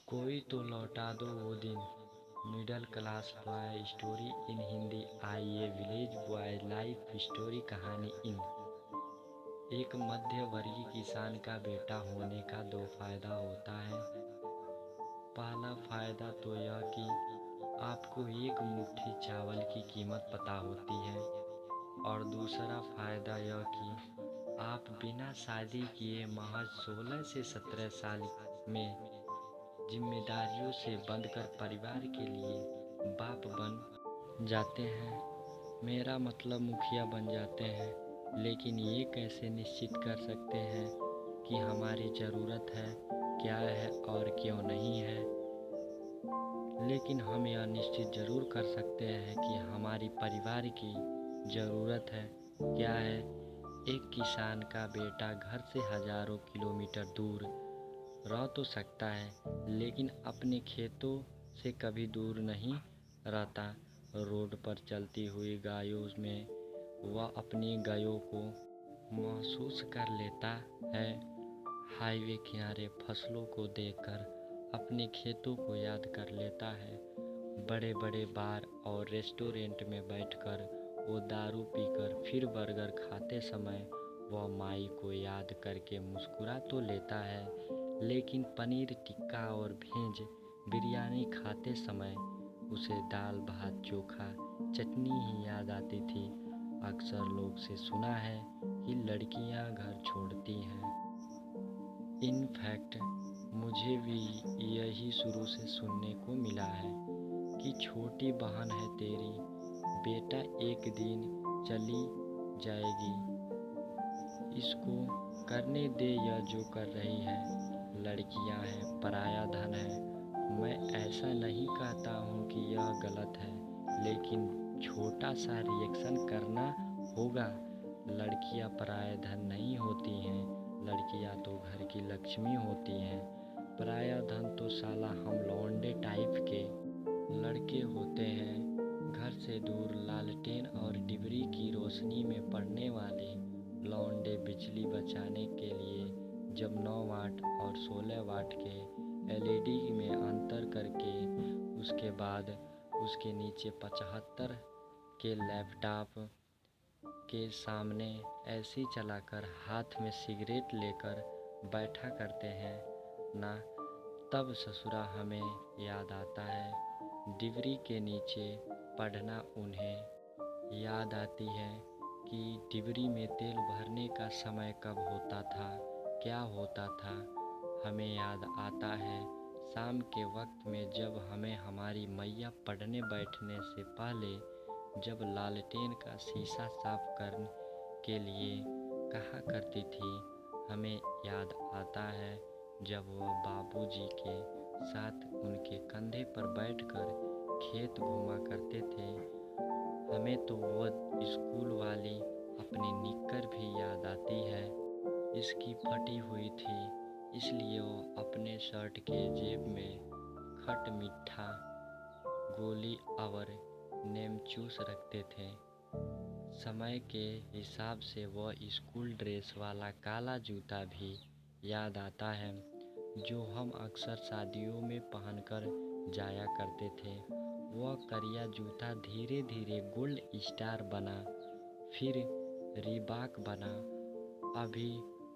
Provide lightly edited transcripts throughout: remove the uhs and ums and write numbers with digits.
कोई तो लौटा दो वो दिन। Middle class boy story in Hindi. आइए विलेज बॉय लाइफ स्टोरी कहानी इन। एक मध्य वर्गीय किसान का बेटा होने का दो फायदा होता है। पहला फायदा तो यह कि आपको एक मुट्ठी चावल की कीमत पता होती है, और दूसरा फायदा यह कि आप बिना शादी किए महज 16 से 17 साल में जिम्मेदारियों से बंधकर परिवार के लिए बाप बन जाते हैं। मेरा मतलब मुखिया बन जाते हैं। लेकिन ये कैसे निश्चित कर सकते हैं कि हमारी ज़रूरत है क्या है और क्यों नहीं है। लेकिन हम यह निश्चित ज़रूर कर सकते हैं कि हमारी परिवार की ज़रूरत है क्या है। एक किसान का बेटा घर से हज़ारों किलोमीटर दूर रह तो सकता है, लेकिन अपने खेतों से कभी दूर नहीं रहता। रोड पर चलती हुई गायों में वह अपनी गायों को महसूस कर लेता है। हाईवे किनारे फसलों को देखकर अपने खेतों को याद कर लेता है। बड़े बड़े बार और रेस्टोरेंट में बैठकर वो दारू पीकर फिर बर्गर खाते समय वह माई को याद करके मुस्कुरा तो लेता है, लेकिन पनीर टिक्का और भेज बिरयानी खाते समय उसे दाल भात चोखा चटनी ही याद आती थी। अक्सर लोग से सुना है कि लड़कियां घर छोड़ती हैं। इनफैक्ट मुझे भी यही शुरू से सुनने को मिला है कि छोटी बहन है तेरी, बेटा एक दिन चली जाएगी, इसको करने दे यह जो कर रही है। लड़कियां हैं, पराया धन है। मैं ऐसा नहीं कहता हूँ कि यह गलत है, लेकिन छोटा सा रिएक्शन करना होगा। लड़कियां पराया धन नहीं होती हैं, लड़कियां तो घर की लक्ष्मी होती हैं। पराया धन तो साला हम लौंडे टाइप के लड़के होते हैं, घर से दूर लालटेन और डिबरी की रोशनी में पड़ने वाले लौंडे। बिजली बचाने के लिए जब 9 वाट और 16 वाट के एलईडी में अंतर करके उसके बाद उसके नीचे 75 के लैपटॉप के सामने ऐसी चलाकर हाथ में सिगरेट लेकर बैठा करते हैं ना, तब ससुरा हमें याद आता है। डिबरी के नीचे पढ़ना उन्हें याद आती है कि डिबरी में तेल भरने का समय कब होता था, क्या होता था। हमें याद आता है शाम के वक्त में जब हमें हमारी मैया पढ़ने बैठने से पहले जब लालटेन का शीशा साफ करने के लिए कहा करती थी। हमें याद आता है जब वह बाबूजी के साथ उनके कंधे पर बैठकर खेत घूमा करते थे। हमें तो वो स्कूल वाली अपनी निक्कर भी याद आती है। इसकी फटी हुई थी, इसलिए वो अपने शर्ट के जेब में खट मीठा गोली और नेमचूस रखते थे। समय के हिसाब से वह स्कूल ड्रेस वाला काला जूता भी याद आता है जो हम अक्सर शादियों में पहनकर जाया करते थे। वह करिया जूता धीरे धीरे गोल्ड स्टार बना, फिर रीबाक बना, अभी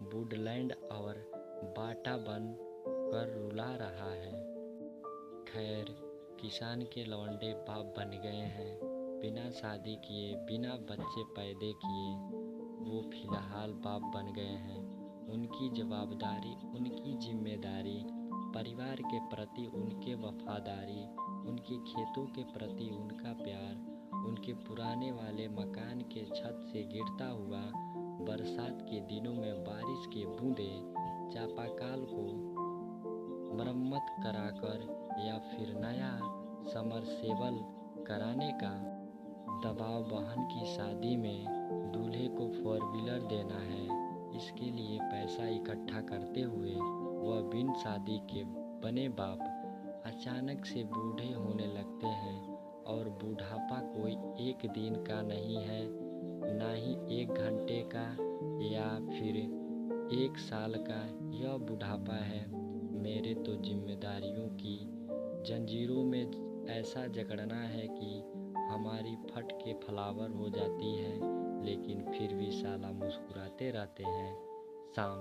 वुडलैंड और बाटा बन कर रुला रहा है। खैर, किसान के लौंडे बाप बन गए हैं, बिना शादी किए बिना बच्चे पैदा किए वो फिलहाल बाप बन गए हैं। उनकी जवाबदारी, उनकी जिम्मेदारी, परिवार के प्रति उनके वफादारी, उनके खेतों के प्रति उनका प्यार, उनके पुराने वाले मकान के छत से गिरता हुआ बरसात के दिनों में बारिश के बूंदें, चापाकल को मरम्मत कराकर या फिर नया समरसेबल कराने का दबाव, बहन की शादी में दूल्हे को 4 व्हीलर देना है, इसके लिए पैसा इकट्ठा करते हुए वह बिन शादी के बने बाप अचानक से बूढ़े होने लगते हैं। और बुढ़ापा कोई एक दिन का नहीं है, ना ही 1 घंटे का या फिर 1 साल का। यह बुढ़ापा है मेरे तो जिम्मेदारियों की जंजीरों में ऐसा जकड़ना है कि हमारी फट के फ्लावर हो जाती है, लेकिन फिर भी साला मुस्कुराते रहते हैं। शाम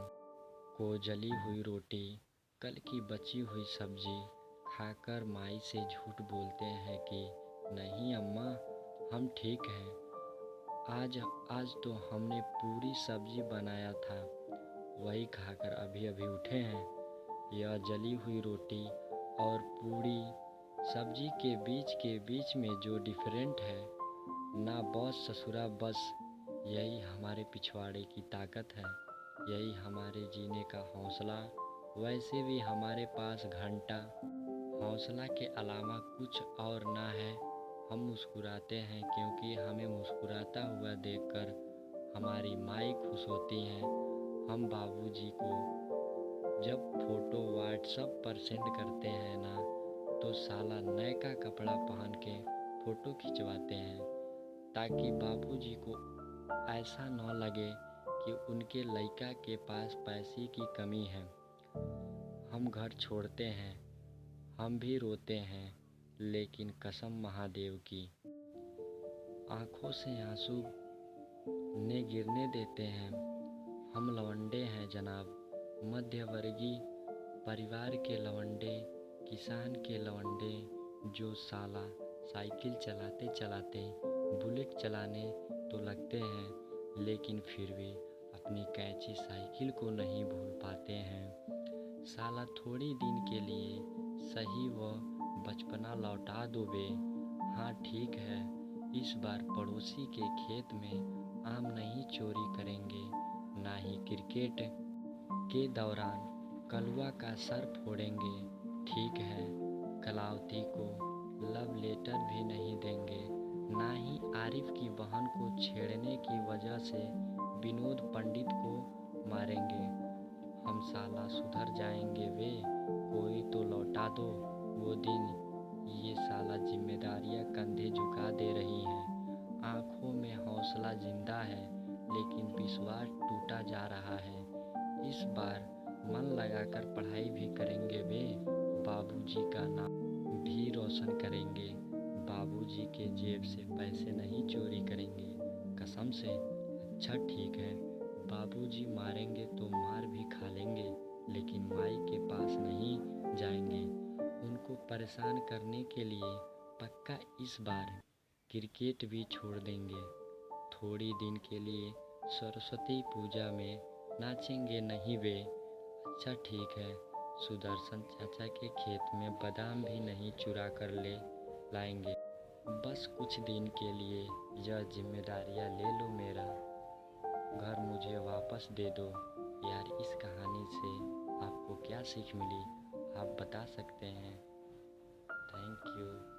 को जली हुई रोटी, कल की बची हुई सब्जी खाकर माई से झूठ बोलते हैं कि नहीं अम्मा, हम ठीक हैं। आज आज तो हमने पूरी सब्जी बनाया था, वही खाकर अभी अभी उठे हैं। यह जली हुई रोटी और पूरी सब्जी के बीच में जो डिफरेंट है ना बॉस ससुरा, बस यही हमारे पिछवाड़े की ताकत है, यही हमारे जीने का हौसला। वैसे भी हमारे पास घंटा हौसला के अलावा कुछ और ना है। हम मुस्कुराते हैं क्योंकि हमें मुस्कुराता हुआ देखकर हमारी माई खुश होती हैं। हम बाबूजी को जब फोटो व्हाट्सएप पर सेंड करते हैं ना, तो साला नए का कपड़ा पहन के फ़ोटो खिंचवाते हैं, ताकि बाबूजी को ऐसा न लगे कि उनके लड़का के पास पैसे की कमी है। हम घर छोड़ते हैं, हम भी रोते हैं, लेकिन कसम महादेव की, आँखों से आंसू ने गिरने देते हैं। हम लवंडे हैं जनाब, मध्यवर्गीय परिवार के लवंडे, किसान के लवंडे, जो साला साइकिल चलाते चलाते बुलेट चलाने तो लगते हैं, लेकिन फिर भी अपनी कैंची साइकिल को नहीं भूल पाते हैं। साला थोड़ी दिन के लिए सही व बचपना लौटा दो बे। हाँ ठीक है, इस बार पड़ोसी के खेत में आम नहीं चोरी करेंगे, ना ही क्रिकेट के दौरान कलुआ का सर फोड़ेंगे। ठीक है, कलावती को लव लेटर भी नहीं देंगे, ना ही आरिफ की बहन को छेड़ने की वजह से विनोद पंडित को मारेंगे। हम साला सुधर जाएंगे वे, कोई तो लौटा दो वो दिन। ये साला जिम्मेदारियां कंधे झुका दे रही हैं। आँखों में हौसला जिंदा है, लेकिन विश्वास टूटा जा रहा है। इस बार मन लगाकर पढ़ाई भी करेंगे वे, बाबूजी का नाम भी रोशन करेंगे। बाबूजी के जेब से पैसे नहीं चोरी करेंगे, कसम से। अच्छा ठीक है, बाबूजी मारेंगे तो मार भी खा लेंगे, लेकिन माई के पास नहीं जाएंगे उनको परेशान करने के लिए। पक्का इस बार क्रिकेट भी छोड़ देंगे। थोड़ी दिन के लिए सरस्वती पूजा में नाचेंगे नहीं वे। अच्छा ठीक है, सुदर्शन चाचा के खेत में बादाम भी नहीं चुरा कर ले लाएंगे। बस कुछ दिन के लिए यह जिम्मेदारियां ले लो, मेरा घर मुझे वापस दे दो। यार, इस कहानी से आपको क्या सीख मिली, आप बता सकते हैं? Thank you.